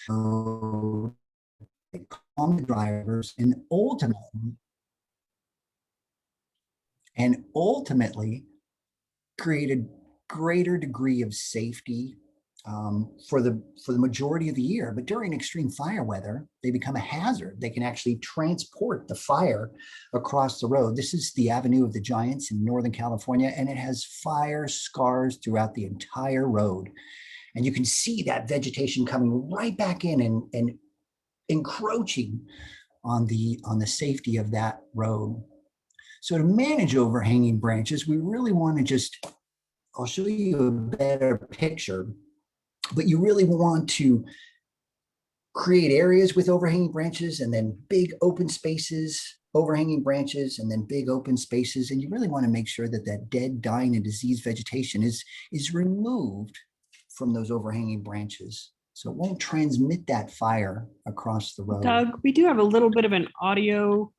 So they calm the drivers and ultimately create a greater degree of safety for the majority of the year. But during extreme fire weather, they become a hazard. They can actually transport the fire across the road. This is the Avenue of the Giants in Northern California, and it has fire scars throughout the entire road. And you can see that vegetation coming right back in and encroaching on the safety of that road. So to manage overhanging branches, we really want to I'll show you a better picture, but you really want to create areas with overhanging branches and then big open spaces, overhanging branches, and then big open spaces. And you really want to make sure that that dead, dying, and diseased vegetation is removed from those overhanging branches. So it won't transmit that fire across the road. Doug, we do have a little bit of an audio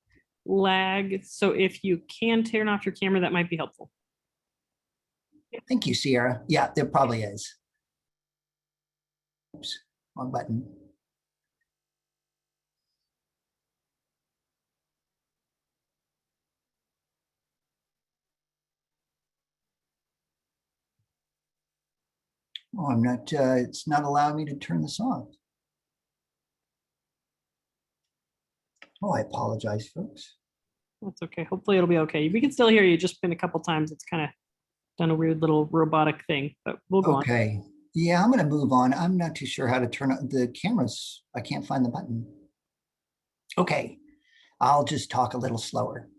lag. So if you can turn off your camera, that might be helpful. Thank you, Sierra. Yeah, there probably is. Oops, wrong button. Oh, I'm not, it's not allowing me to turn this on. Oh, I apologize, folks. That's okay. Hopefully it'll be okay. We can still hear you. Just been a couple times. It's kind of done a weird little robotic thing, but we'll go on. Okay. Yeah, I'm going to move on. I'm not too sure how to turn on the cameras. I can't find the button. Okay. I'll just talk a little slower.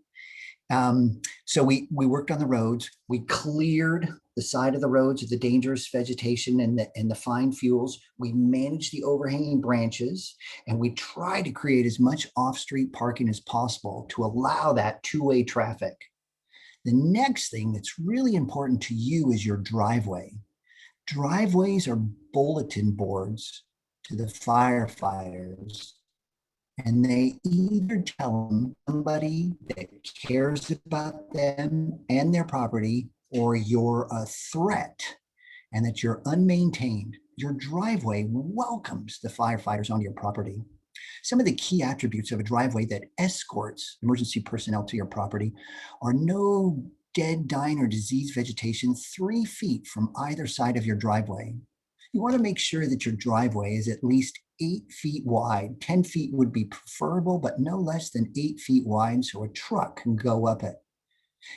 So we worked on the roads. We cleared the side of the roads of the dangerous vegetation and the fine fuels. We managed the overhanging branches, and we tried to create as much off-street parking as possible to allow that two-way traffic. The next thing that's really important to you is your driveway. Driveways are bulletin boards to the firefighters, and they either tell them somebody that cares about them and their property, or you're a threat and that you're unmaintained. Your driveway welcomes the firefighters onto your property. Some of the key attributes of a driveway that escorts emergency personnel to your property are no dead, dying, or diseased vegetation 3 feet from either side of your driveway. You want to make sure that your driveway is at least 8 feet wide. 10 feet would be preferable, but no less than 8 feet wide so a truck can go up it.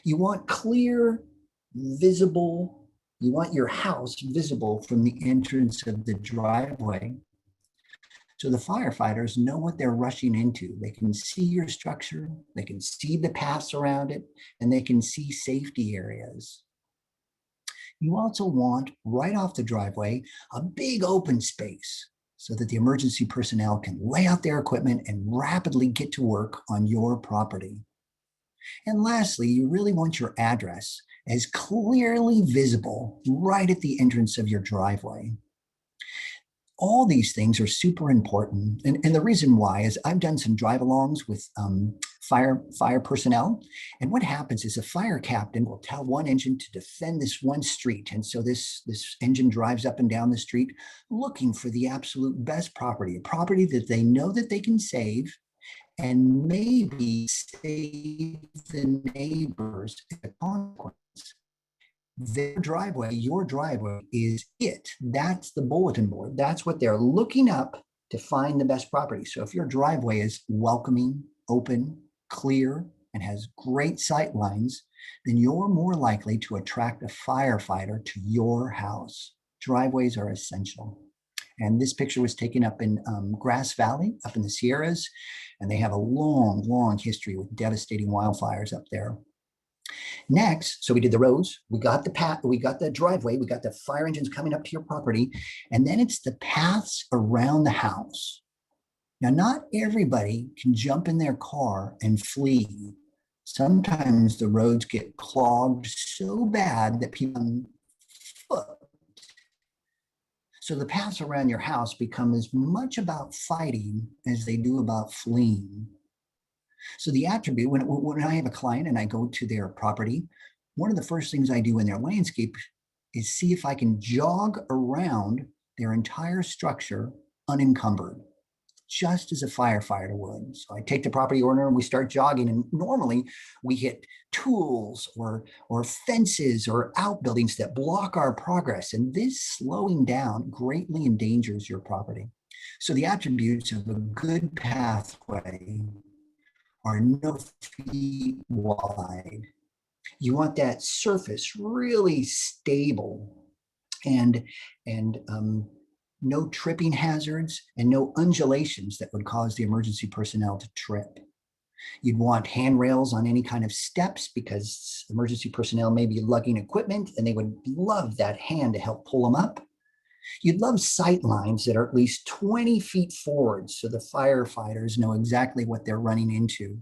You want clear, visible, you want your house visible from the entrance of the driveway, so the firefighters know what they're rushing into. They can see your structure, they can see the paths around it, and they can see safety areas. You also want, right off the driveway, a big open space so that the emergency personnel can lay out their equipment and rapidly get to work on your property. And lastly, you really want your address as clearly visible right at the entrance of your driveway. All these things are super important. And the reason why is I've done some drive-alongs with fire personnel. And what happens is a fire captain will tell one engine to defend this one street. And so this engine drives up and down the street looking for the absolute best property, a property that they know that they can save and maybe save the neighbors at the consequence. Their driveway, your driveway is it. That's the bulletin board. That's what they're looking up to find the best property. So if your driveway is welcoming, open, clear, and has great sight lines, then you're more likely to attract a firefighter to your house. Driveways are essential. And this picture was taken up in Grass Valley, up in the Sierras, and they have a long, long history with devastating wildfires up there. Next, so we did the roads, we got the path, we got the driveway, we got the fire engines coming up to your property, and then it's the paths around the house. Now, not everybody can jump in their car and flee. Sometimes the roads get clogged so bad that people on foot. So the paths around your house become as much about fighting as they do about fleeing. So the attribute, when I have a client and I go to their property, one of the first things I do in their landscape is see if I can jog around their entire structure unencumbered, just as a firefighter would. So I take the property owner and we start jogging, and normally we hit tools or fences or outbuildings that block our progress. And this slowing down greatly endangers your property. So the attributes of a good pathway are no feet wide. You want that surface really stable and no tripping hazards and no undulations that would cause the emergency personnel to trip. You'd want handrails on any kind of steps because emergency personnel may be lugging equipment and they would love that hand to help pull them up. You'd love sight lines that are at least 20 feet forward so the firefighters know exactly what they're running into.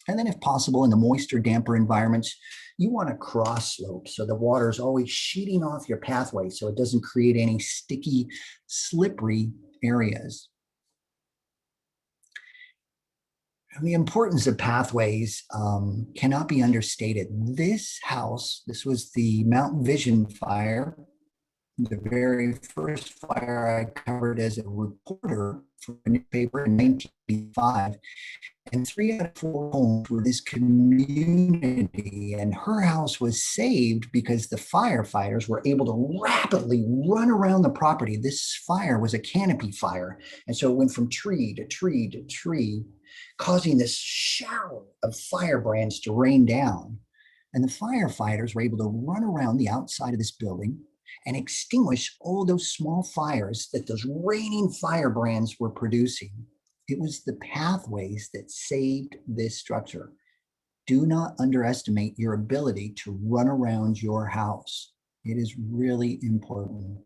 And then if possible, in the moisture, damper environments, you want a cross slope so the water is always sheeting off your pathway so it doesn't create any sticky, slippery areas. And the importance of pathways cannot be understated. This house, this was the Mount Vision fire, the very first fire I covered as a reporter for a newspaper in 1985. And 3 out of 4 homes were this community, and her house was saved because the firefighters were able to rapidly run around the property. This fire was a canopy fire, and so it went from tree to tree to tree, causing this shower of firebrands to rain down. And the firefighters were able to run around the outside of this building and extinguish all those small fires that those raining firebrands were producing. It was the pathways that saved this structure. Do not underestimate your ability to run around your house. It is really important.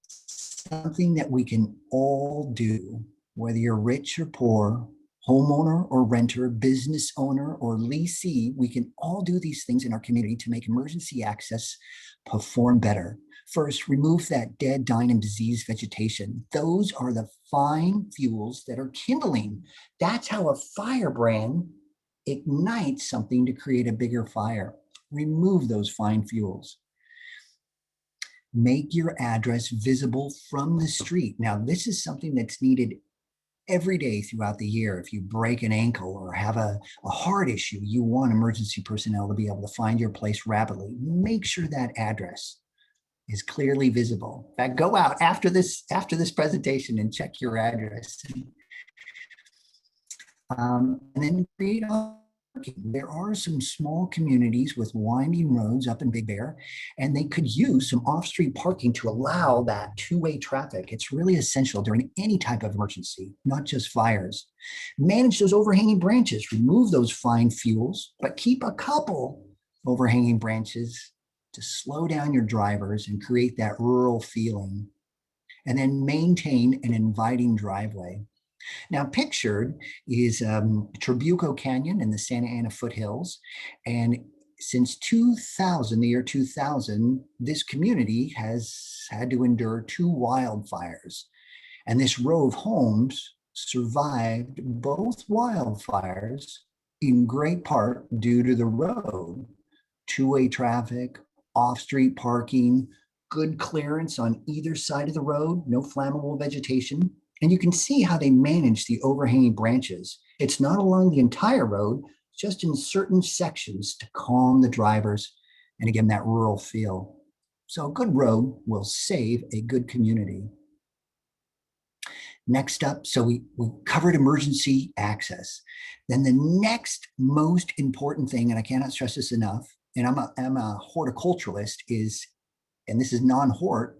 Something that we can all do, whether you're rich or poor, homeowner or renter, business owner or leasee, we can all do these things in our community to make emergency access perform better. First, remove that dead, dying, and diseased vegetation. Those are the fine fuels that are kindling. That's how a firebrand ignites something to create a bigger fire. Remove those fine fuels. Make your address visible from the street. Now, this is something that's needed every day throughout the year. If you break an ankle or have a heart issue, you want emergency personnel to be able to find your place rapidly. Make sure that address is clearly visible. In fact, go out after this presentation and check your address. And then create parking. There are some small communities with winding roads up in Big Bear, and they could use some off-street parking to allow that two-way traffic. It's really essential during any type of emergency, not just fires. Manage those overhanging branches, remove those fine fuels, but keep a couple overhanging branches to slow down your drivers and create that rural feeling. And then maintain an inviting driveway. Now, pictured is Trabuco Canyon in the Santa Ana foothills. And since 2000, the year 2000, this community has had to endure 2 wildfires. And this row of homes survived both wildfires in great part due to the road. Two-way traffic, off-street parking, good clearance on either side of the road, no flammable vegetation. And you can see how they manage the overhanging branches. It's not along the entire road, just in certain sections to calm the drivers and again, that rural feel. So a good road will save a good community. Next up, so we covered emergency access. Then the next most important thing, and I cannot stress this enough, and I'm a horticulturalist, is, and this is non-hort,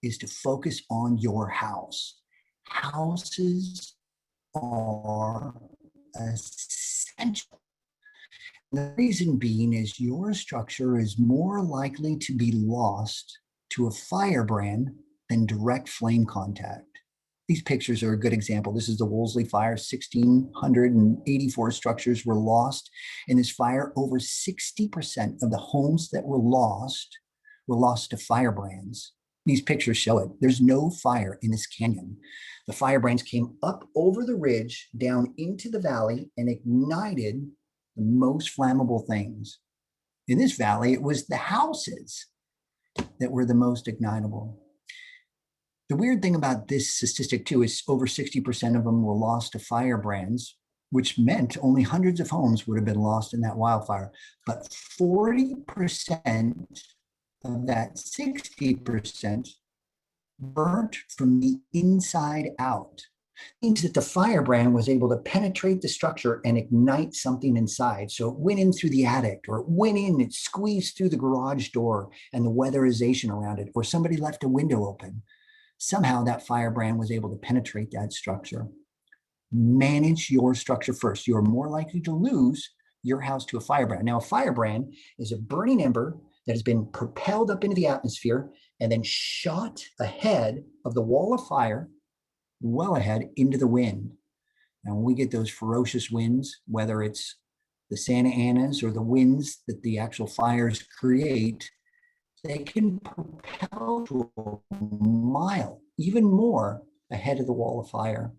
is to focus on your house. Houses are essential. The reason being is your structure is more likely to be lost to a firebrand than direct flame contact. These pictures are a good example. This is the Wolseley fire. 1,684 structures were lost in this fire. Over 60% of the homes that were lost to firebrands. These pictures show it. There's no fire in this canyon. The firebrands came up over the ridge, down into the valley, and ignited the most flammable things. In this valley, it was the houses that were the most ignitable. The weird thing about this statistic too is over 60% of them were lost to firebrands, which meant only hundreds of homes would have been lost in that wildfire. But 40% of that 60% burnt from the inside out. It means that the firebrand was able to penetrate the structure and ignite something inside. So it went in through the attic, or it went in, it squeezed through the garage door and the weatherization around it, or somebody left a window open. Somehow that firebrand was able to penetrate that structure. Manage your structure first. You're more likely to lose your house to a firebrand. Now, a firebrand is a burning ember that has been propelled up into the atmosphere and then shot ahead of the wall of fire, well ahead into the wind. Now, when we get those ferocious winds, whether it's the Santa Anas or the winds that the actual fires create, they can propel to a mile, even more, ahead of the wall of fire.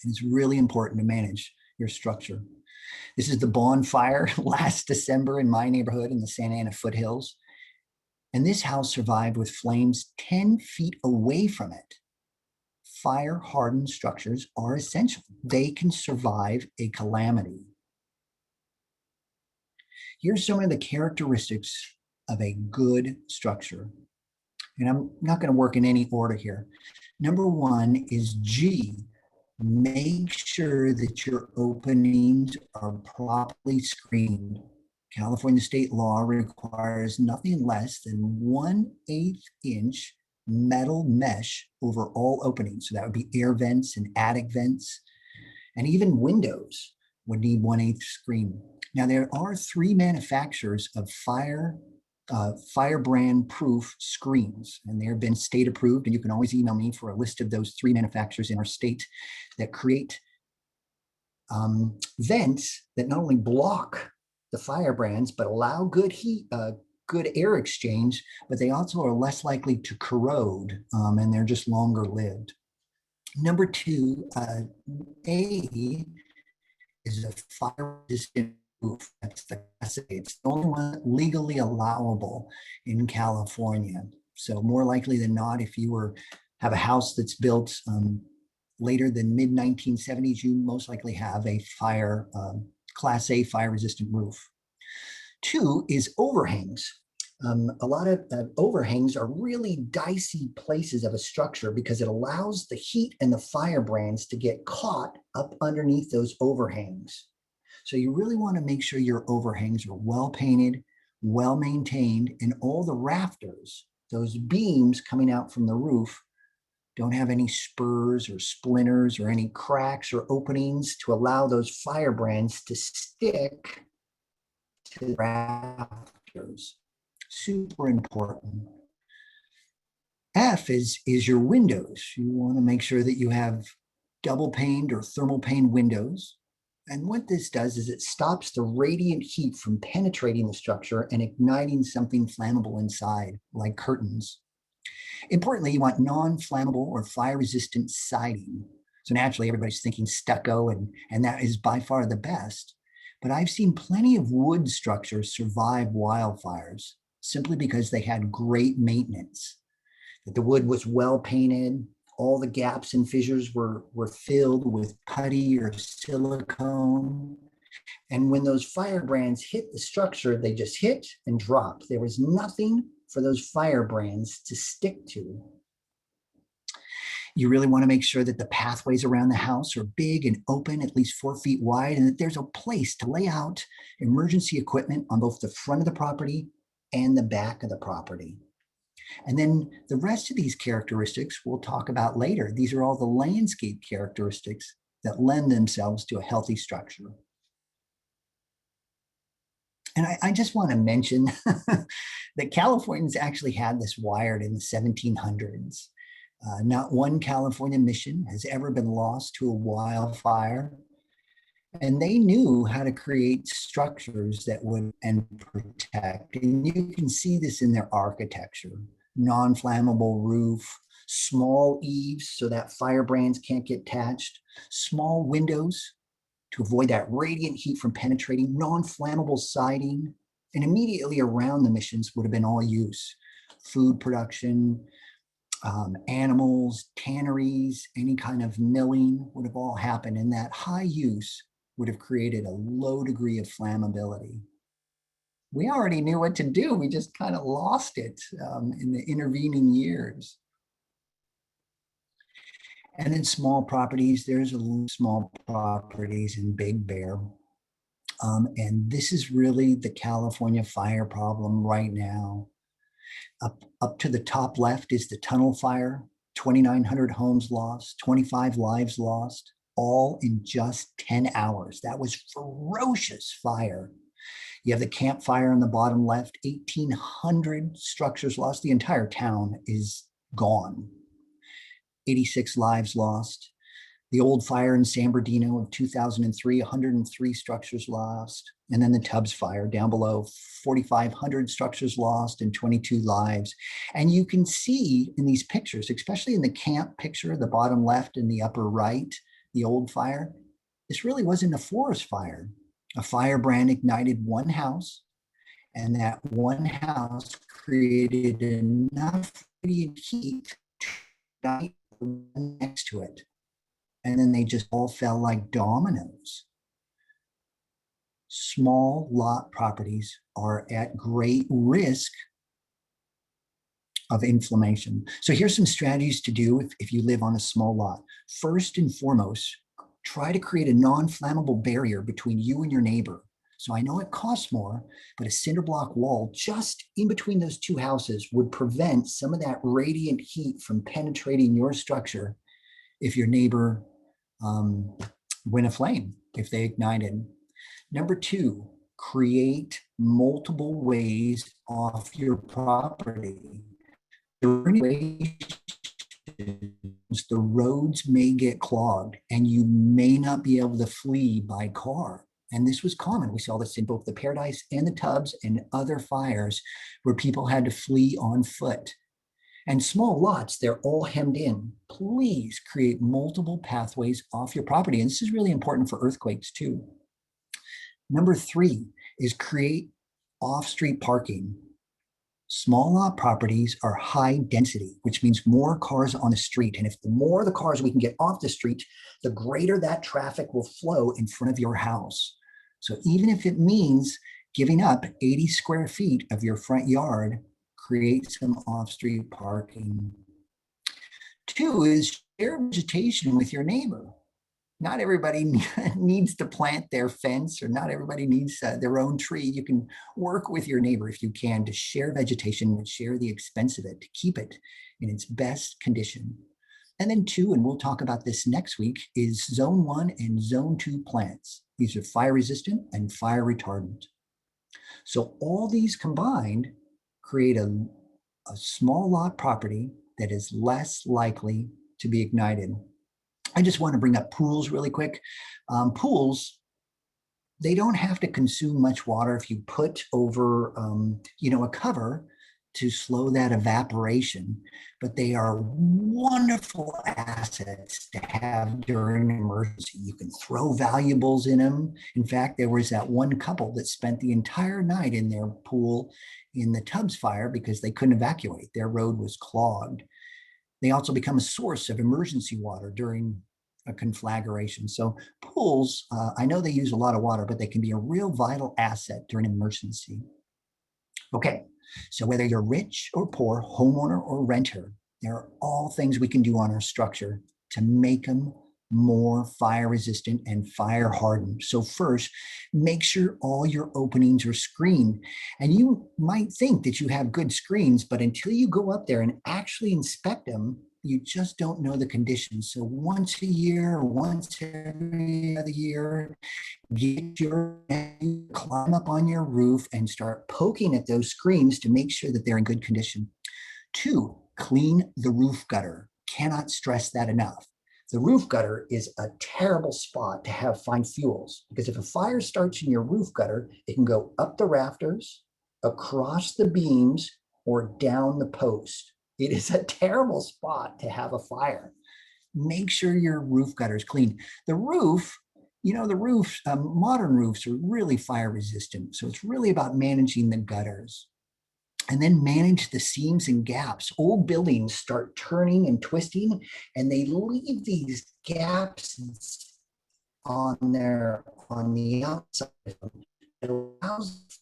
And it's really important to manage your structure. This is the bonfire last December in my neighborhood in the Santa Ana foothills. And this house survived with flames 10 feet away from it. Fire-hardened structures are essential. They can survive a calamity. Here's some of the characteristics of a good structure. And I'm not going to work in any order here. Number one is G. Make sure that your openings are properly screened. California state law requires nothing less than 1/8 inch metal mesh over all openings. So that would be air vents and attic vents, and even windows would need 1/8 screen. Now, there are 3 manufacturers of firebrand proof screens, and they've been state approved, and you can always email me for a list of those 3 manufacturers in our state that create vents that not only block the firebrands, but allow good heat, good air exchange, but they also are less likely to corrode, and they're just longer lived. Number 2, A is a fire resistant roof. That's the Class A. It's the only one legally allowable in California. So more likely than not, if you have a house that's built later than mid 1970s, you most likely have a Class A fire resistant roof. 2 is overhangs. A lot of overhangs are really dicey places of a structure because it allows the heat and the firebrands to get caught up underneath those overhangs. So you really want to make sure your overhangs are well painted, well maintained, and all the rafters, those beams coming out from the roof, don't have any spurs or splinters or any cracks or openings to allow those firebrands to stick to the rafters. Super important. F is your windows. You want to make sure that you have double paned or thermal pane windows. And what this does is it stops the radiant heat from penetrating the structure and igniting something flammable inside, like curtains. Importantly, you want non-flammable or fire-resistant siding. So naturally, everybody's thinking stucco, and that is by far the best. But I've seen plenty of wood structures survive wildfires simply because they had great maintenance. That the wood was well painted, all the gaps and fissures were filled with putty or silicone. And when those firebrands hit the structure, they just hit and dropped. There was nothing for those firebrands to stick to. You really want to make sure that the pathways around the house are big and open, at least 4 feet wide, and that there's a place to lay out emergency equipment on both the front of the property and the back of the property. And then the rest of these characteristics we'll talk about later. These are all the landscape characteristics that lend themselves to a healthy structure. And I just want to mention that Californians actually had this wired in the 1700s. Not one California mission has ever been lost to a wildfire. And they knew how to create structures that would and protect. And you can see this in their architecture. Non-flammable roof, small eaves so that firebrands can't get attached, small windows to avoid that radiant heat from penetrating, non-flammable siding, and immediately around the missions would have been all use food production, animals, tanneries, any kind of milling would have all happened. And that high use would have created a low degree of flammability. We already knew what to do. We just kind of lost it in the intervening years. And then small properties, there's small properties in Big Bear. And this is really the California fire problem right now. Up to the top left is the tunnel fire, 2,900 homes lost, 25 lives lost, all in just 10 hours. That was ferocious fire. You have the campfire on the bottom left, 1,800 structures lost. The entire town is gone. 86 lives lost. The old fire in San Bernardino of 2003, 103 structures lost. And then the Tubbs fire down below, 4,500 structures lost and 22 lives. And you can see in these pictures, especially in the camp picture, the bottom left and the upper right, the old fire, this really wasn't a forest fire. A firebrand ignited one house, and that one house created enough radiant heat to ignite the one next to it. And then they just all fell like dominoes. Small lot properties are at great risk of inflammation. So here's some strategies to do if you live on a small lot. First and foremost, try to create a non-flammable barrier between you and your neighbor. So I know it costs more, but a cinder block wall just in between those two houses would prevent some of that radiant heat from penetrating your structure if your neighbor went aflame, if they ignited. Number two, create multiple ways off your property. The roads may get clogged and you may not be able to flee by car. And this was common. We saw this in both the Paradise and the Tubbs and other fires where people had to flee on foot. And small lots, they're all hemmed in. Please create multiple pathways off your property. And this is really important for earthquakes too. Number three is create off-street parking. Small lot properties are high density, which means more cars on the street. And if the more the cars we can get off the street, the greater that traffic will flow in front of your house. So even if it means giving up 80 square feet of your front yard, create some off-street parking. Two is share vegetation with your neighbor. Not everybody needs to plant their fence, or not everybody needs their own tree. You can work with your neighbor if you can to share vegetation and share the expense of it to keep it in its best condition. And then two, and we'll talk about this next week, is zone 1 and zone 2 plants. These are fire resistant and fire retardant. So all these combined create a small lot property that is less likely to be ignited. I just want to bring up pools really quick. Pools, they don't have to consume much water if you put over, a cover to slow that evaporation, but they are wonderful assets to have during an emergency. You can throw valuables in them. In fact, there was that one couple that spent the entire night in their pool in the Tubbs fire because they couldn't evacuate. Their road was clogged. They also become a source of emergency water during a conflagration. So pools, I know they use a lot of water, but they can be a real vital asset during an emergency. Okay, so whether you're rich or poor, homeowner or renter, there are all things we can do on our structure to make them more fire resistant and fire hardened. So first, make sure all your openings are screened. And you might think that you have good screens, but until you go up there and actually inspect them, you just don't know the conditions. So once a year, or once every other year, climb up on your roof and start poking at those screens to make sure that they're in good condition. Two, clean the roof gutter. Cannot stress that enough. The roof gutter is a terrible spot to have fine fuels because if a fire starts in your roof gutter, it can go up the rafters, across the beams, or down the post. It is a terrible spot to have a fire. Make sure your roof gutter is clean. The roof, modern roofs are really fire resistant. So it's really about managing the gutters. and then manage the seams and gaps. Old buildings start turning and twisting, and they leave these gaps on the outside. It allows,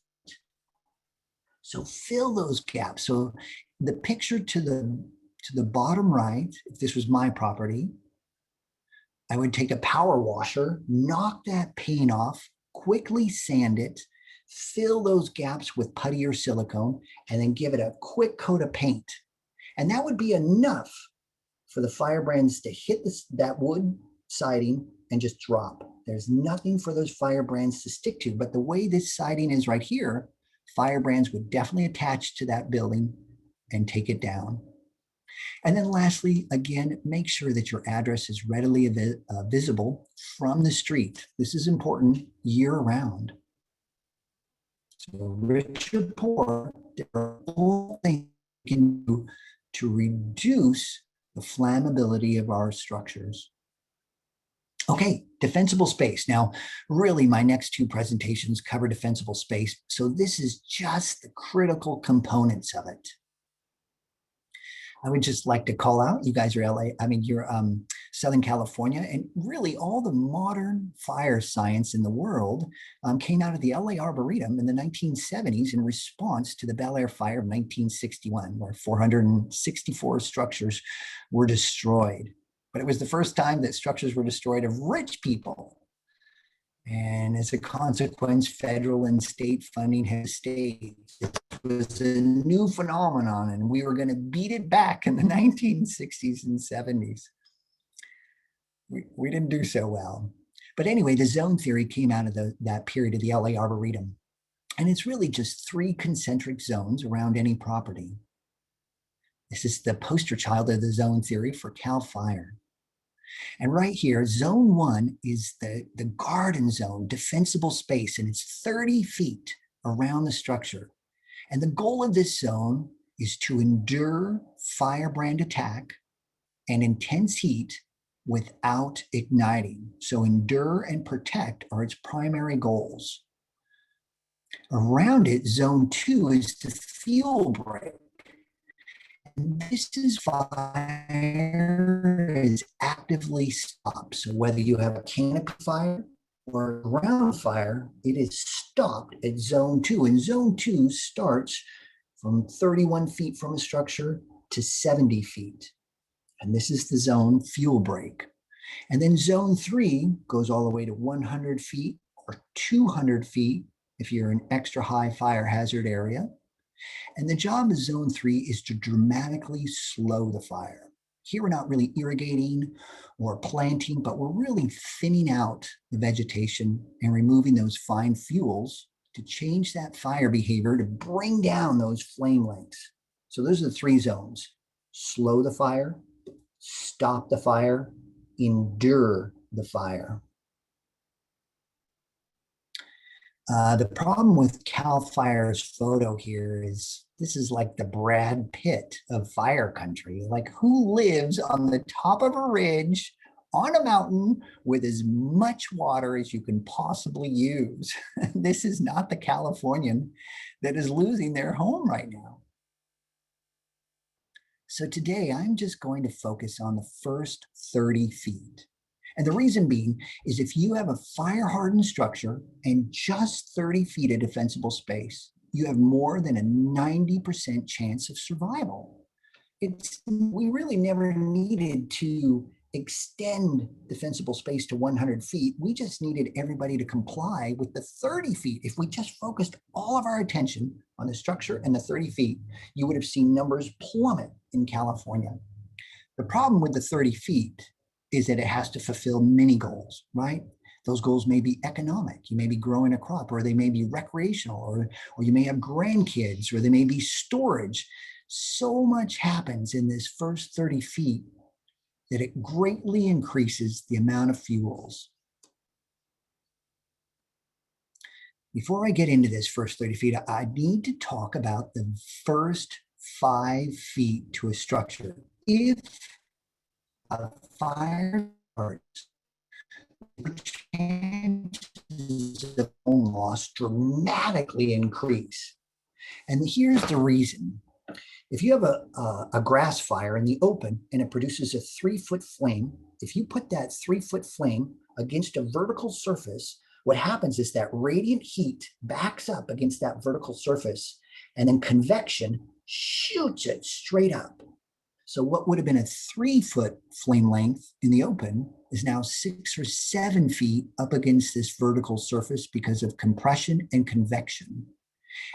so fill those gaps. So the picture to the bottom right, if this was my property, I would take a power washer, knock that paint off, quickly sand it, fill those gaps with putty or silicone, and then give it a quick coat of paint. And that would be enough for the firebrands to hit that wood siding and just drop. There's nothing for those firebrands to stick to. But the way this siding is right here, firebrands would definitely attach to that building and take it down. And then lastly, again, make sure that your address is readily visible from the street. This is important year round. So rich or poor, there are all things we can do to reduce the flammability of our structures. Okay, defensible space. Now, really, my next two presentations cover defensible space. So this is just the critical components of it. I would just like to call out, you guys are you're Southern California, and really all the modern fire science in the world came out of the LA Arboretum in the 1970s in response to the Bel Air fire of 1961, where 464 structures were destroyed. But it was the first time that structures were destroyed of rich people. And as a consequence, federal and state funding has stayed. It was a new phenomenon, and we were going to beat it back in the 1960s and 70s. We didn't do so well. But anyway, the zone theory came out of that period of the LA Arboretum. And it's really just 3 concentric zones around any property. This is the poster child of the zone theory for CAL FIRE. And right here, zone 1 is the garden zone, defensible space, and it's 30 feet around the structure. And the goal of this zone is to endure firebrand attack and intense heat without igniting. So endure and protect are its primary goals. Around it, zone 2 is the fuel break. This is fire is actively stopped. So whether you have a canopy fire or a ground fire, it is stopped at zone 2. And zone 2 starts from 31 feet from a structure to 70 feet. And this is the zone fuel break. And then zone 3 goes all the way to 100 feet or 200 feet if you're an extra high fire hazard area. And the job of zone 3 is to dramatically slow the fire. Here we're not really irrigating or planting, but we're really thinning out the vegetation and removing those fine fuels to change that fire behavior to bring down those flame lengths. So those are the 3 zones: slow the fire, stop the fire, endure the fire. The problem with CAL FIRE's photo here is this is like the Brad Pitt of fire country. Like, who lives on the top of a ridge on a mountain with as much water as you can possibly use? This is not the Californian that is losing their home right now. So today I'm just going to focus on the first 30 feet. And the reason being is if you have a fire-hardened structure and just 30 feet of defensible space, you have more than a 90% chance of survival. We really never needed to extend defensible space to 100 feet. We just needed everybody to comply with the 30 feet. If we just focused all of our attention on the structure and the 30 feet, you would have seen numbers plummet in California. The problem with the 30 feet is that it has to fulfill many goals, right? Those goals may be economic. You may be growing a crop, or they may be recreational, or you may have grandkids, or they may be storage. So much happens in this first 30 feet that it greatly increases the amount of fuels. Before I get into this first 30 feet, I need to talk about the first 5 feet to a structure. If a fire starts, the chances of home loss dramatically increase. And here's the reason. If you have a grass fire in the open and it produces a 3-foot flame, if you put that 3-foot flame against a vertical surface, what happens is that radiant heat backs up against that vertical surface, and then convection shoots it straight up. So what would have been a 3-foot flame length in the open is now 6 or 7 feet up against this vertical surface because of compression and convection.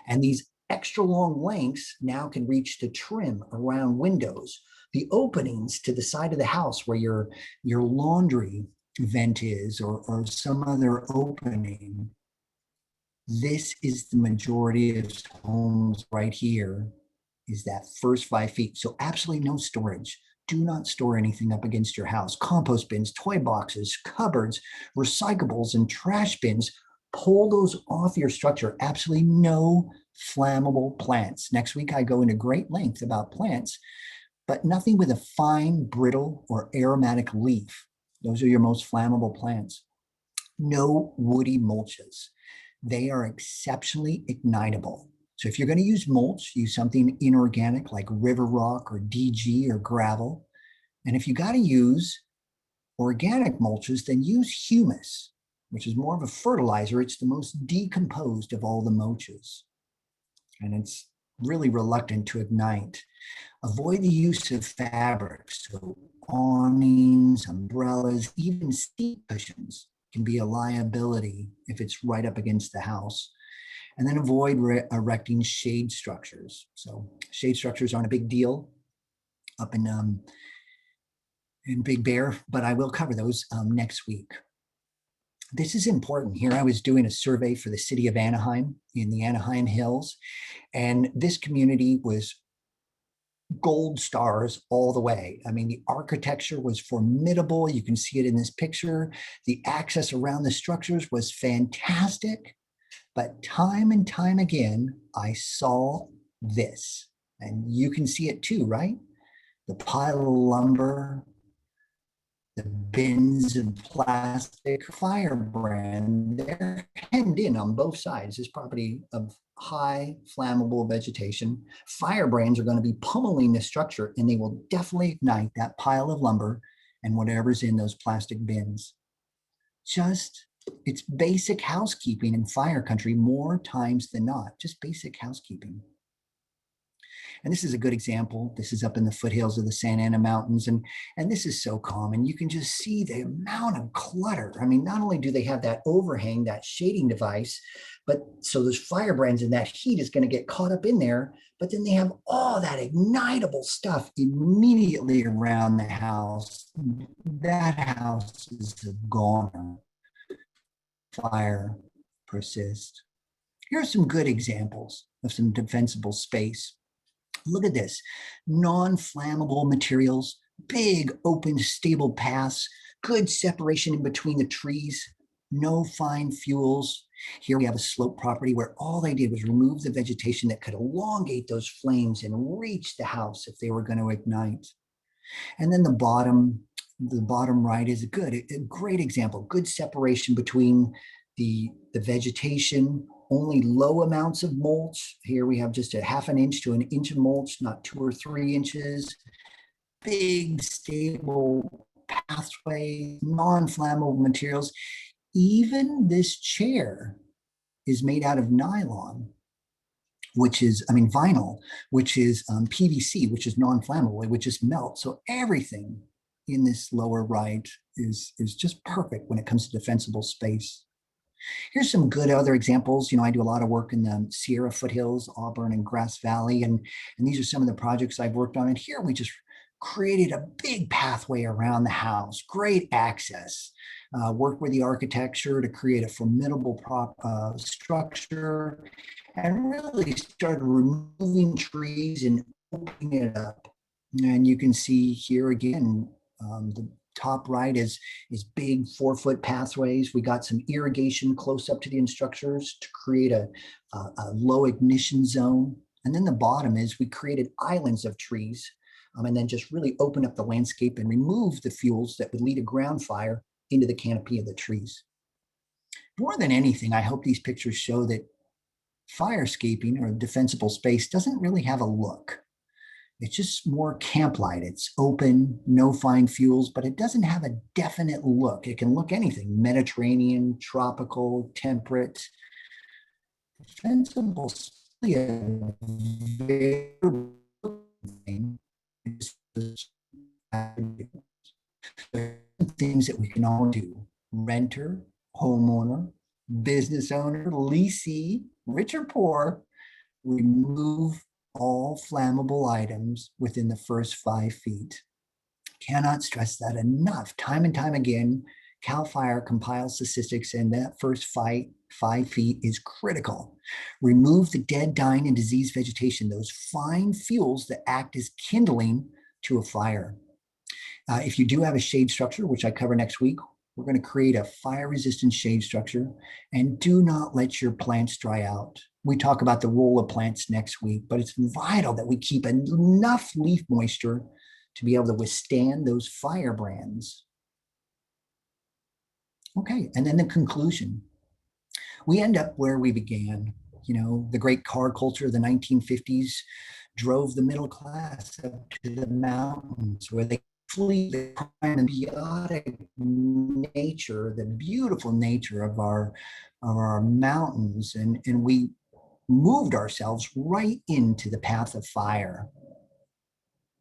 And these extra long lengths now can reach the trim around windows, the openings to the side of the house where your laundry vent is, or some other opening. This is the majority of homes right here, is that first 5 feet. So absolutely no storage. Do not store anything up against your house. Compost bins, toy boxes, cupboards, recyclables, and trash bins. Pull those off your structure. Absolutely no flammable plants. Next week, I go into great length about plants, but nothing with a fine, brittle, or aromatic leaf. Those are your most flammable plants. No woody mulches. They are exceptionally ignitable. So if you're going to use mulch, use something inorganic like river rock or DG or gravel. And if you got to use organic mulches, then use humus, which is more of a fertilizer. It's the most decomposed of all the mulches, and it's really reluctant to ignite. Avoid the use of fabrics, so awnings, umbrellas, even seat cushions can be a liability if it's right up against the house. And then avoid erecting shade structures. So shade structures aren't a big deal up in Big Bear, but I will cover those next week. This is important. Here I was doing a survey for the city of Anaheim in the Anaheim Hills, and this community was gold stars all the way. I mean, the architecture was formidable. You can see it in this picture. The access around the structures was fantastic. But time and time again, I saw this, and you can see it too, right? The pile of lumber, the bins of plastic, firebrand, they're hemmed in on both sides. This property of high flammable vegetation. Firebrands are going to be pummeling the structure, and they will definitely ignite that pile of lumber and whatever's in those plastic bins. It's basic housekeeping in fire country more times than not, just basic housekeeping. And this is a good example. This is up in the foothills of the Santa Ana Mountains. And this is so common. You can just see the amount of clutter. I mean, not only do they have that overhang, that shading device, but so those firebrands and that heat is going to get caught up in there. But then they have all that ignitable stuff immediately around the house. That house is a goner. Fire persist. Here are some good examples of some defensible space. Look at this. Non-flammable materials, big, open, stable paths, good separation in between the trees, no fine fuels. Here we have a slope property where all they did was remove the vegetation that could elongate those flames and reach the house if they were going to ignite. And then the bottom right is a great example. Good separation between the vegetation, only low amounts of mulch. Here we have just a 1/2 inch to 1 inch of mulch, not 2 or 3 inches. Big, stable pathway, non-flammable materials. Even this chair is made out of nylon, vinyl, which is PVC, which is non-flammable, it would just melt. So everything in this lower right is just perfect when it comes to defensible space. Here's some good other examples. I do a lot of work in the Sierra foothills, Auburn and Grass Valley, and these are some of the projects I've worked on. And here we just created a big pathway around the house, great access. Worked with the architecture to create a formidable structure, and really started removing trees and opening it up. And you can see here again, the top right is big 4-foot pathways. We got some irrigation close up to the structures to create a low ignition zone. And then the bottom is we created islands of trees, and then just really open up the landscape and remove the fuels that would lead a ground fire into the canopy of the trees. More than anything, I hope these pictures show that Firescaping or defensible space doesn't really have a look. It's just more camp-like. It's open, no fine fuels, but it doesn't have a definite look. It can look anything: Mediterranean, tropical, temperate. Defensible space is a very thing. Things that we can all do: renter, homeowner, business owner, leasee, rich or poor. Remove all flammable items within the first 5 feet. Cannot stress that enough. Time and time again, CAL FIRE compiles statistics, and that first 5 feet is critical. Remove the dead, dying, and diseased vegetation, those fine fuels that act as kindling to a fire. If you do have a shade structure, which I cover next week, we're going to create a fire-resistant shade structure, and do not let your plants dry out. We talk about the role of plants next week, but it's vital that we keep enough leaf moisture to be able to withstand those firebrands. Okay, and then the conclusion. We end up where we began. You know, the great car culture of the 1950s drove the middle class up to the mountains, where they flee the crime and biotic nature, the beautiful nature of our mountains, and we moved ourselves right into the path of fire.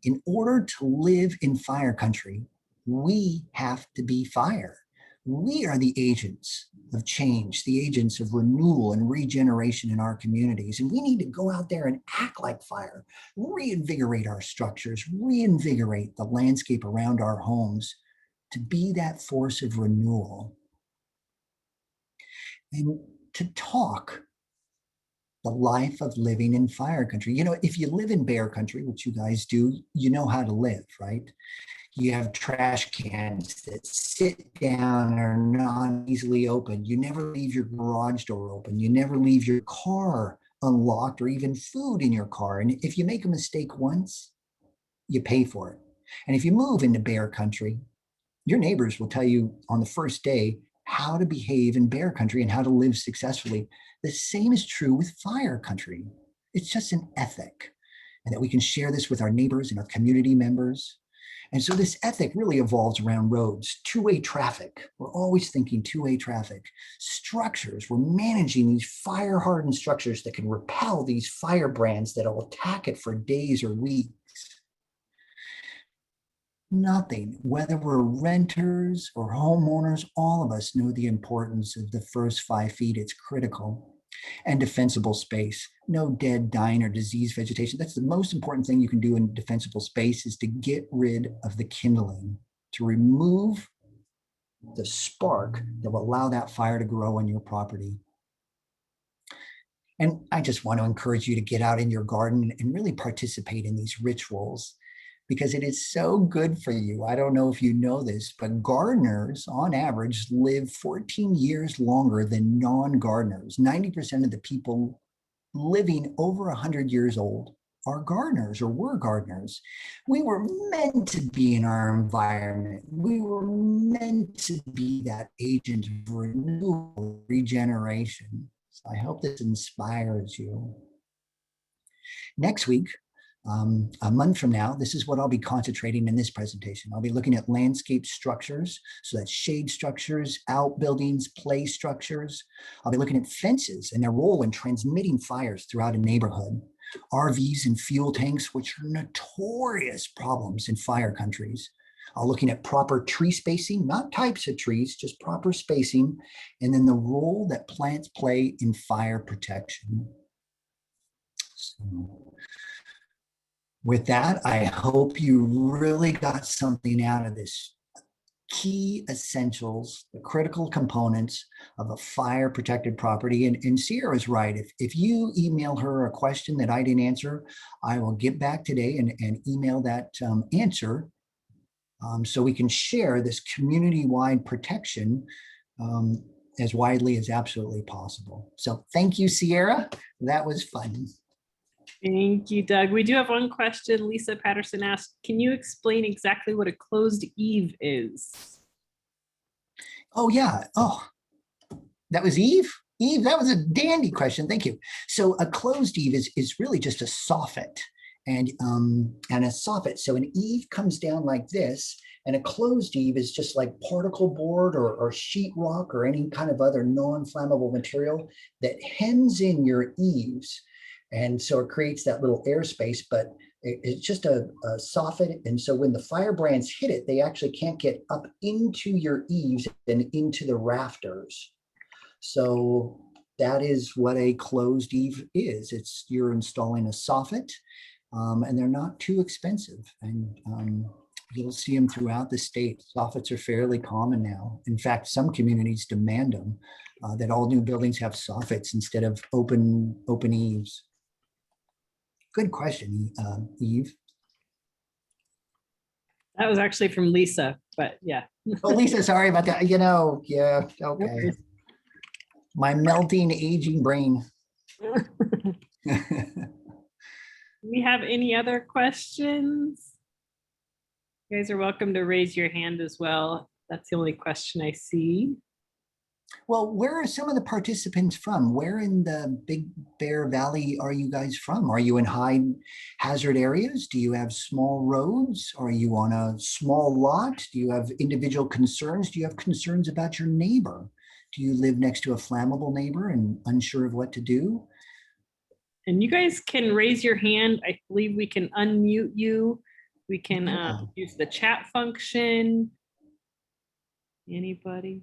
In order to live in fire country, we have to be fire. We are the agents of change, the agents of renewal and regeneration in our communities. And we need to go out there and act like fire, reinvigorate our structures, reinvigorate the landscape around our homes to be that force of renewal. And to talk the life of living in fire country. You know, if you live in bear country, which you guys do, you know how to live, right? You have trash cans that sit down and are not easily opened. You never leave your garage door open. You never leave your car unlocked or even food in your car. And if you make a mistake once, you pay for it. And if you move into bear country, your neighbors will tell you on the first day how to behave in bear country and how to live successfully. The same is true with fire country. It's just an ethic, and that we can share this with our neighbors and our community members. And so this ethic really evolves around roads, two-way traffic. We're always thinking two-way traffic. Structures, we're managing these fire-hardened structures that can repel these firebrands that will attack it for days or weeks. Nothing, whether we're renters or homeowners, all of us know the importance of the first 5 feet. It's critical. And defensible space, no dead, dying, or diseased vegetation. That's the most important thing you can do in defensible space, is to get rid of the kindling, to remove the spark that will allow that fire to grow on your property. And I just want to encourage you to get out in your garden and really participate in these rituals, because it is so good for you. I don't know if you know this, but gardeners on average live 14 years longer than non-gardeners. 90% of the people living over 100 years old are gardeners or were gardeners. We were meant to be in our environment. We were meant to be that agent of renewal, regeneration. So I hope this inspires you. Next week, a month from now, this is what I'll be concentrating in this presentation. I'll be looking at landscape structures, so that's shade structures, outbuildings, play structures. I'll be looking at fences and their role in transmitting fires throughout a neighborhood. RVs and fuel tanks, which are notorious problems in fire countries. I'll looking at proper tree spacing, not types of trees, just proper spacing, and then the role that plants play in fire protection. So, with that, I hope you really got something out of this. Key essentials, the critical components of a fire protected property. And Sierra's right. If you email her a question that I didn't answer, I will get back today and email that answer, so we can share this community-wide protection as widely as absolutely possible. So thank you, Sierra. That was fun. Thank you, Doug. We do have one question. Lisa Patterson asked, can you explain exactly what a closed eave is? Oh, yeah. Oh, that was Eve? Eve, that was a dandy question. Thank you. So a closed eave is really just a soffit and a soffit. So an eave comes down like this, and a closed eave is just like particle board or sheetrock or any kind of other non-flammable material that hems in your eaves. And so it creates that little airspace, but it's just a soffit. And so when the firebrands hit it, they actually can't get up into your eaves and into the rafters. So that is what a closed eave is. It's you're installing a soffit, and they're not too expensive. And you'll see them throughout the state. Soffits are fairly common now. In fact, some communities demand them, that all new buildings have soffits instead of open eaves. Good question, Eve. That was actually from Lisa, but yeah. Oh, Lisa, sorry about that. Yeah, okay. My melting, aging brain. Do we have any other questions? You guys are welcome to raise your hand as well. That's the only question I see. Well, where are some of the participants from? Where in the Big Bear Valley are you guys from? Are you in high hazard areas? Do you have small roads? Are you on a small lot? Do you have individual concerns? Do you have concerns about your neighbor? Do you live next to a flammable neighbor and unsure of what to do? And you guys can raise your hand. I believe we can unmute you. We can use the chat function. Anybody?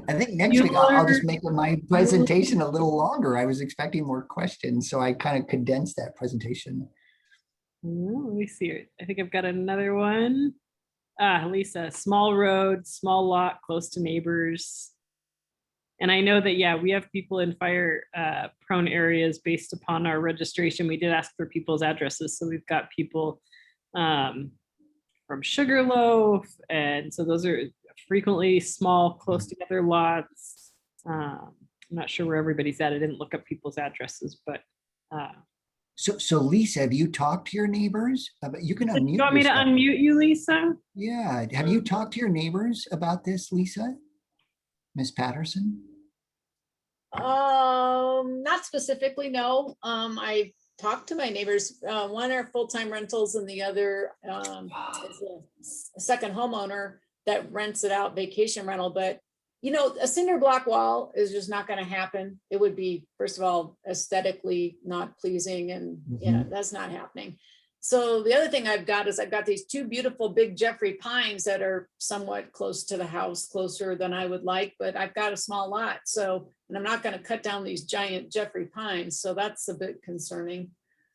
I think next week I'll just make my presentation a little longer. I was expecting more questions, so I kind of condensed that presentation. Let me see. I think I've got another one. Lisa, small road, small lot, close to neighbors. And I know that, yeah, we have people in fire prone areas based upon our registration. We did ask for people's addresses. So we've got people from Sugarloaf. And so those are frequently small, close together lots. I'm not sure where everybody's at. I didn't look up people's addresses, but. So Lisa, have you talked to your neighbors? You can unmute. You want me to unmute you, Lisa? Yeah. Have you talked to your neighbors about this, Lisa? Miss Patterson? Not specifically, no. I talked to my neighbors. One are full-time rentals and the other is a second homeowner that rents it out, vacation rental. But, a cinder block wall is just not going to happen. It would be, first of all, aesthetically not pleasing. And yeah, that's not happening. So the other thing I've got these two beautiful big Jeffrey pines that are somewhat close to the house, closer than I would like, but I've got a small lot. So, and I'm not going to cut down these giant Jeffrey pines. So that's a bit concerning.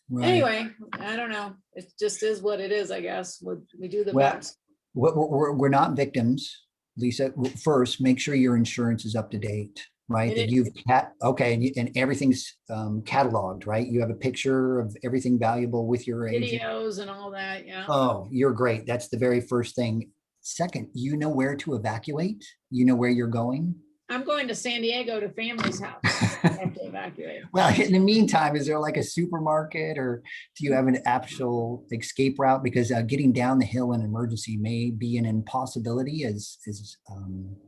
Right. Anyway, I don't know. It just is what it is, I guess. We do the best. We're not victims, Lisa. First, make sure your insurance is up to date. Right, that you've and everything's cataloged, right? You have a picture of everything valuable with your videos and all that. Yeah. Oh, you're great. That's the very first thing. Second, you know where to evacuate. You know where you're going. I'm going to San Diego to family's house. I have to evacuate. Well, in the meantime, is there like a supermarket, or do you have an actual escape route? Because getting down the hill in emergency may be an impossibility.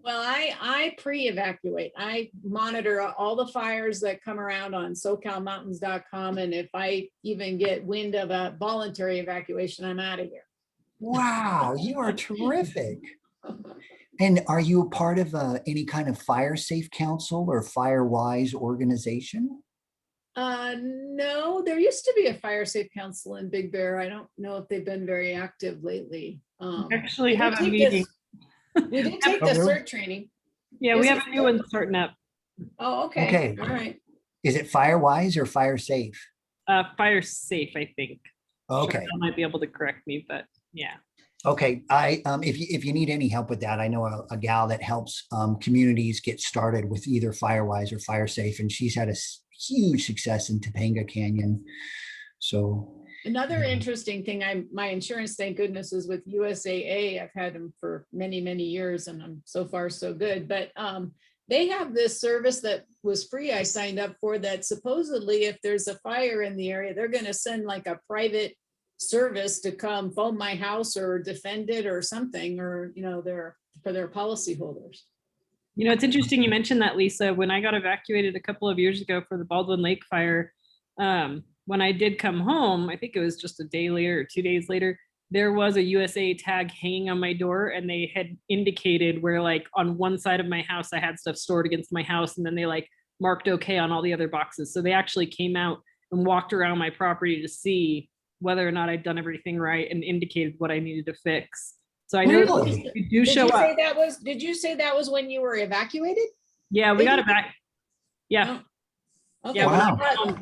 Well, I pre-evacuate. I monitor all the fires that come around on SoCalMountains.com, and if I even get wind of a voluntary evacuation, I'm out of here. Wow, you are terrific. And are you a part of any kind of fire safe council or FireWise organization? No, there used to be a fire safe council in Big Bear. I don't know if they've been very active lately. Actually have a meeting. We did take the CERT training. Yeah, we have a new one starting up. Oh, okay. Okay. All right. Is it FireWise or Fire Safe? Fire Safe, I think. Okay. Sure, might be able to correct me, but yeah. Okay, if you need any help with that, I know a gal that helps communities get started with either FireWise or FireSafe, and she's had a huge success in Topanga Canyon. So another interesting thing, my insurance, thank goodness, is with USAA. I've had them for many, many years, and I'm so far so good. But they have this service that was free. I signed up for that. Supposedly, if there's a fire in the area, they're going to send like a private service to come phone my house or defend it or something, or for their policyholders. You know, it's interesting you mentioned that, Lisa. When I got evacuated a couple of years ago for the Baldwin Lake fire, when I did come home, I think it was just a day later or 2 days later, there was a USA tag hanging on my door, and they had indicated where, like, on one side of my house I had stuff stored against my house, and then they like marked okay on all the other boxes. So they actually came out and walked around my property to see whether or not I'd done everything right and indicated what I needed to fix. So I know Really? you do Did show you say up. that was, did you say that was when you were evacuated? Yeah, we got it back. Yeah. Okay, Yeah, Wow.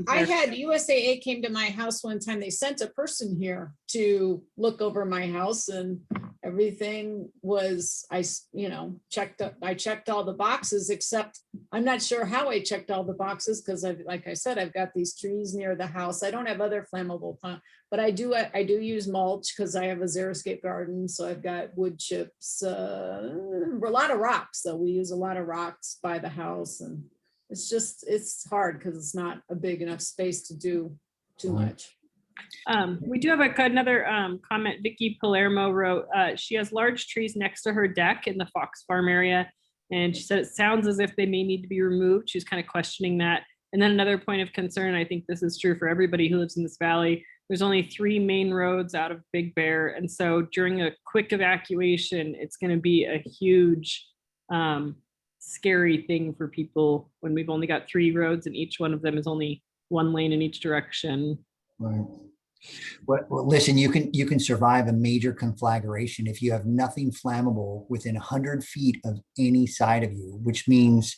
I had USAA came to my house one time. They sent a person here to look over my house, and everything was, I checked all the boxes, except I'm not sure how I checked all the boxes, because like I said, I've got these trees near the house. I don't have other flammable, but I do use mulch because I have a xeriscape garden. So I've got wood chips, a lot of rocks. So we use a lot of rocks by the house, and it's hard because it's not a big enough space to do too much. We do have another comment. Vicky Palermo wrote, she has large trees next to her deck in the Fox Farm area. And she said, it sounds as if they may need to be removed. She's kind of questioning that. And then another point of concern, I think this is true for everybody who lives in this valley, there's only 3 main roads out of Big Bear. And so during a quick evacuation, it's going to be a huge, scary thing for people when we've only got 3 roads and each one of them is only 1 lane in each direction. Right. Well, listen, you can survive a major conflagration if you have nothing flammable within 100 feet of any side of you, which means,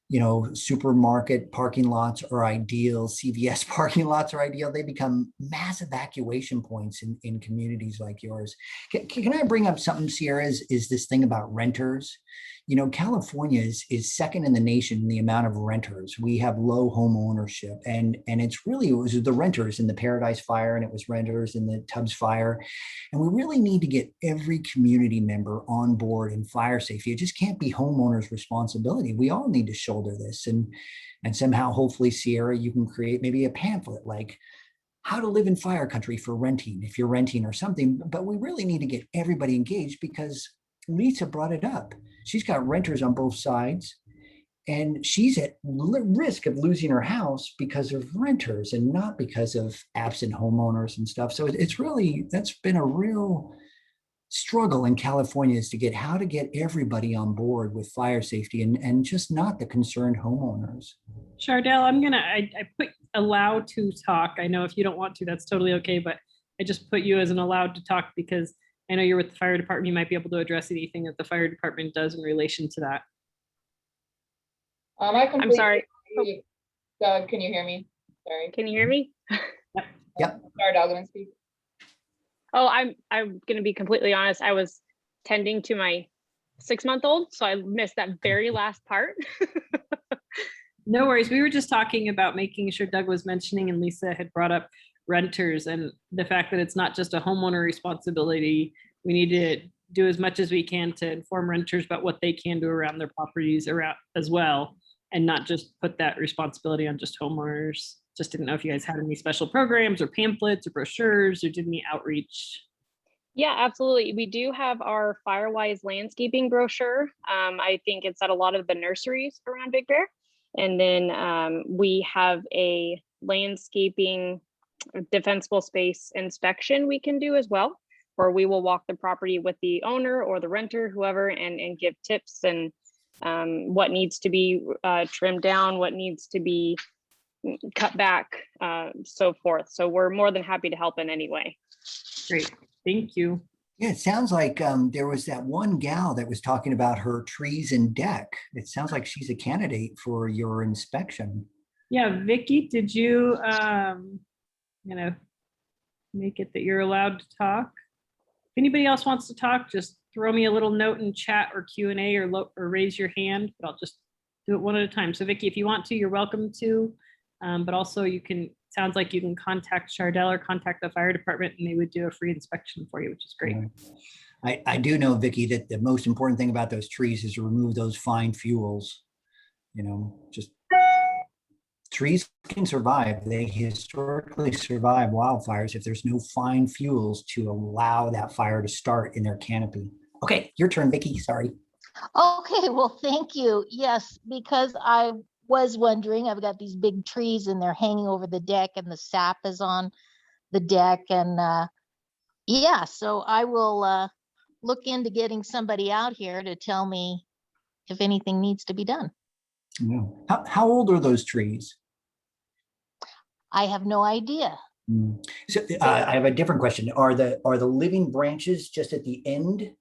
you know, supermarket parking lots are ideal, CVS parking lots are ideal. They become mass evacuation points in communities like yours. Can I bring up something, Sierra, is this thing about renters? You know, California is second in the nation in the amount of renters. We have low home ownership, and it was the renters in the Paradise Fire, and it was renters in the Tubbs Fire. And we really need to get every community member on board in fire safety. It just can't be homeowners' responsibility. We all need to shoulder this, and somehow, hopefully, Sierra, you can create maybe a pamphlet like how to live in fire country for renting, if you're renting or something. But we really need to get everybody engaged, because Lisa brought it up. She's got renters on both sides, and she's at risk of losing her house because of renters and not because of absent homeowners and stuff. So it's really, that's been a real struggle in California, is to get how to get everybody on board with fire safety and just not the concerned homeowners. Chardell, I put allowed to talk. I know if you don't want to, that's totally okay, but I just put you as an allowed to talk because I know you're with the fire department. You might be able to address anything that the fire department does in relation to that. I'm sorry. Doug, can you hear me? Sorry. Can you hear me? Yep. Sorry, Doug, I'm speaking. Oh, I'm going to be completely honest. I was tending to my 6-month-old, so I missed that very last part. No worries. We were just talking about making sure Doug was mentioning, and Lisa had brought up renters and the fact that it's not just a homeowner responsibility. We need to do as much as we can to inform renters about what they can do around their properties around as well, and not just put that responsibility on just homeowners. Just didn't know if you guys had any special programs or pamphlets or brochures or did any outreach. Yeah, absolutely. We do have our Firewise landscaping brochure. I think it's at a lot of the nurseries around Big Bear. And then we have a landscaping defensible space inspection we can do as well, where we will walk the property with the owner or the renter, whoever, and give tips and what needs to be trimmed down, what needs to be cut back, so forth. So we're more than happy to help in any way. Great, thank you. Yeah, it sounds like there was that one gal that was talking about her trees and deck. It sounds like she's a candidate for your inspection. Yeah, Vicky, did you make it that you're allowed to talk? If anybody else wants to talk, just throw me a little note in chat or Q&A or raise your hand, but I'll just do it one at a time. So Vicky, if you want to, you're welcome to, but also you can, sounds like you can contact Chardell or contact the fire department and they would do a free inspection for you, which is great. I do know, Vicky, that the most important thing about those trees is to remove those fine fuels. You know, just trees can survive. They historically survive wildfires if there's no fine fuels to allow that fire to start in their canopy. Okay, your turn, Vicky, sorry. Okay, well, thank you. Yes, because I was wondering, I've got these big trees and they're hanging over the deck and the sap is on the deck and yeah, so I will look into getting somebody out here to tell me if anything needs to be done. Yeah. How old are those trees? I have no idea. So I have a different question. Are the living branches just at the end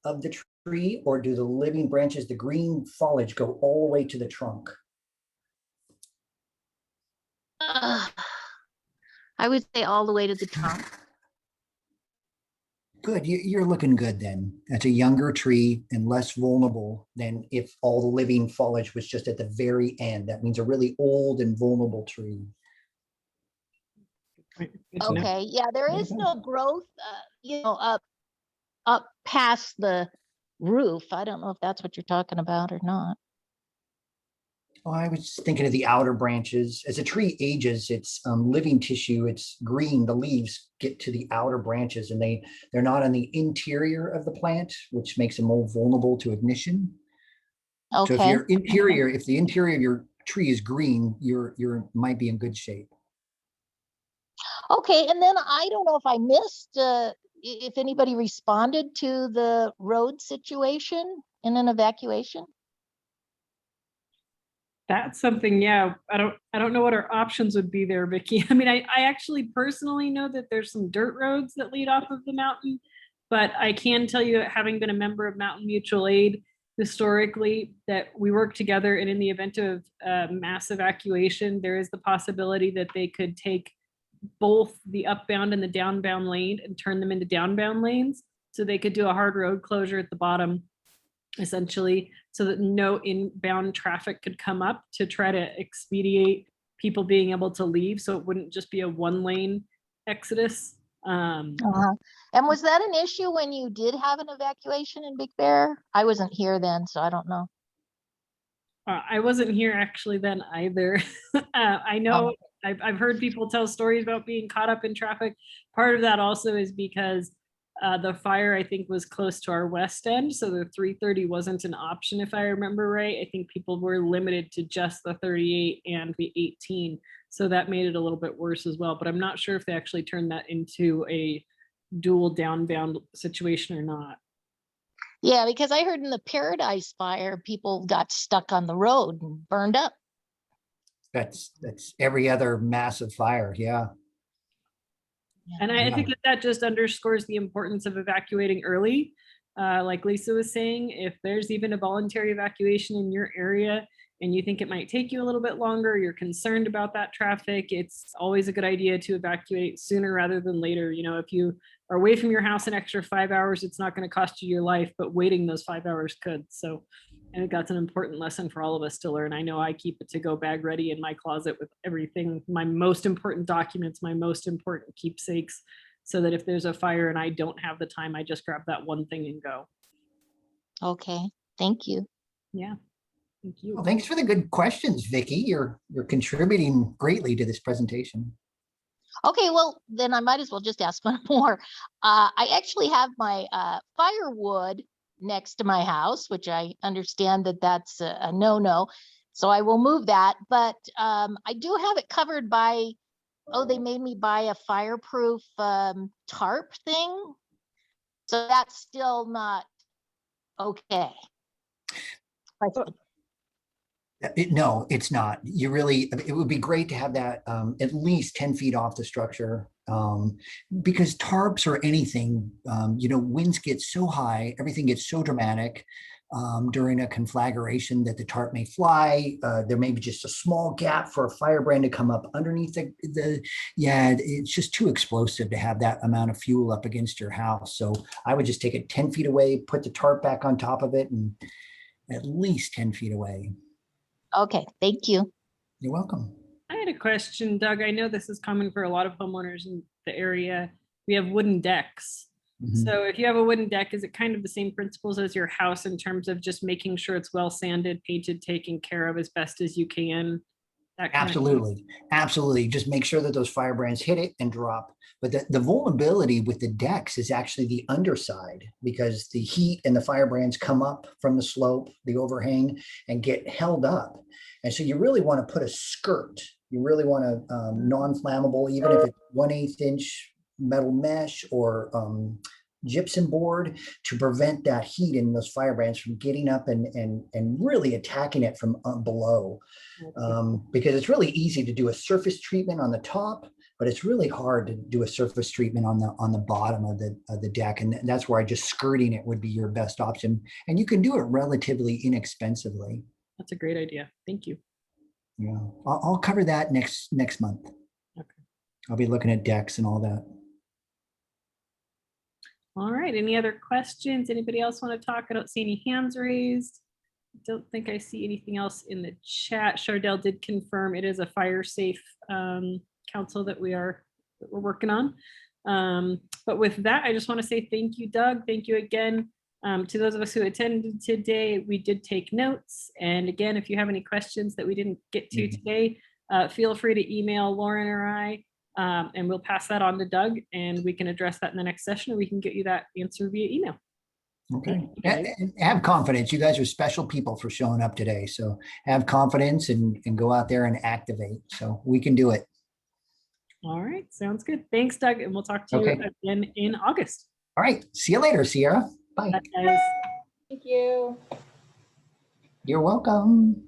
of the tree, or do the living branches, the green foliage, go all the way to the trunk? I would say all the way to the trunk. Good, you're looking good then. That's a younger tree and less vulnerable than if all the living foliage was just at the very end. That means a really old and vulnerable tree. Good to know. Okay, yeah, there is no growth, up past the roof. I don't know if that's what you're talking about or not. Oh, I was just thinking of the outer branches. As a tree ages, its living tissue, it's green, the leaves get to the outer branches and they're not on the interior of the plant, which makes them more vulnerable to ignition. So if Okay, your interior, if the interior of your tree is green, you're might be in good shape. okay, and then I don't know if I missed, if anybody responded to the road situation in an evacuation? That's something, yeah, I don't know what our options would be there, Vicky. I mean, I actually personally know that there's some dirt roads that lead off of the mountain, but I can tell you, having been a member of Mountain Mutual Aid historically, that we work together, and in the event of mass evacuation, there is the possibility that they could take both the upbound and the downbound lane and turn them into downbound lanes. So they could do a hard road closure at the bottom, essentially, so that no inbound traffic could come up to try to expedite people being able to leave. So it wouldn't just be a one lane exodus. And was that an issue when you did have an evacuation in Big Bear? I wasn't here then, so I don't know. I wasn't here actually then either. I know I've heard people tell stories about being caught up in traffic. Part of that also is because the fire, I think, was close to our west end, so the 330 wasn't an option, if I remember right. I think people were limited to just the 38 and the 18, so that made it a little bit worse as well. But I'm not sure if they actually turned that into a dual downbound situation or not. Yeah, because I heard in the Paradise Fire, people got stuck on the road and burned up. That's every other massive fire. Yeah. And I think that just underscores the importance of evacuating early. Like Lisa was saying, if there's even a voluntary evacuation in your area and you think it might take you a little bit longer, you're concerned about that traffic, it's always a good idea to evacuate sooner rather than later. You know, if you are away from your house an extra 5 hours, it's not going to cost you your life, but waiting those 5 hours could. So I think that's an important lesson for all of us to learn. I know I keep a to-go bag ready in my closet with everything, my most important documents, my most important keepsakes, so that if there's a fire and I don't have the time, I just grab that one thing and go. Okay, thank you. Yeah, thank you. Well, thanks for the good questions, Vicky. You're contributing greatly to this presentation. Okay, well, then I might as well just ask one more. I actually have my firewood next to my house, which I understand that that's a no-no. So I will move that, but I do have it covered by, they made me buy a fireproof tarp thing. So that's still not okay. No, it's not. It would be great to have that at least 10 feet off the structure, because tarps or anything, winds get so high, everything gets so dramatic during a conflagration that the tarp may fly. There may be just a small gap for a firebrand to come up underneath it's just too explosive to have that amount of fuel up against your house. So I would just take it 10 feet away, put the tarp back on top of it, and at least 10 feet away. Okay, thank you. You're welcome. I had a question, Doug. I know this is common for a lot of homeowners in the area. We have wooden decks. So if you have a wooden deck, is it kind of the same principles as your house in terms of just making sure it's well sanded, painted, taken care of as best as you can? that kind of- Absolutely, absolutely. Just make sure that those firebrands hit it and drop. But the vulnerability with the decks is actually the underside, because the heat and the firebrands come up from the slope, the overhang, and get held up. And so you really want to put a skirt. You really want a non-flammable, even if it's 1/8 inch metal mesh or gypsum board, to prevent that heat in those firebrands from getting up and really attacking it from below. Because it's really easy to do a surface treatment on the top, but it's really hard to do a surface treatment on the bottom of the deck. And that's where just skirting it would be your best option. And you can do it relatively inexpensively. That's a great idea. Thank you. Yeah, I'll cover that next month. Okay. I'll be looking at decks and all that. All right. Any other questions? Anybody else want to talk? I don't see any hands raised. Don't think I see anything else in the chat. Chardell did confirm it is a fire safe council that we're working on. But with that, I just want to say thank you, Doug. Thank you again to those of us who attended today. We did take notes. And again, if you have any questions that we didn't get to today, feel free to email Lauren or I, and we'll pass that on to Doug, and we can address that in the next session, or we can get you that answer via email. Okay. And have confidence. You guys are special people for showing up today. So have confidence and go out there and activate. So we can do it. All right. Sounds good. Thanks, Doug. And we'll talk to you again in August. All right. See you later, Sierra. Bye. Bye, guys. Thank you. You're welcome.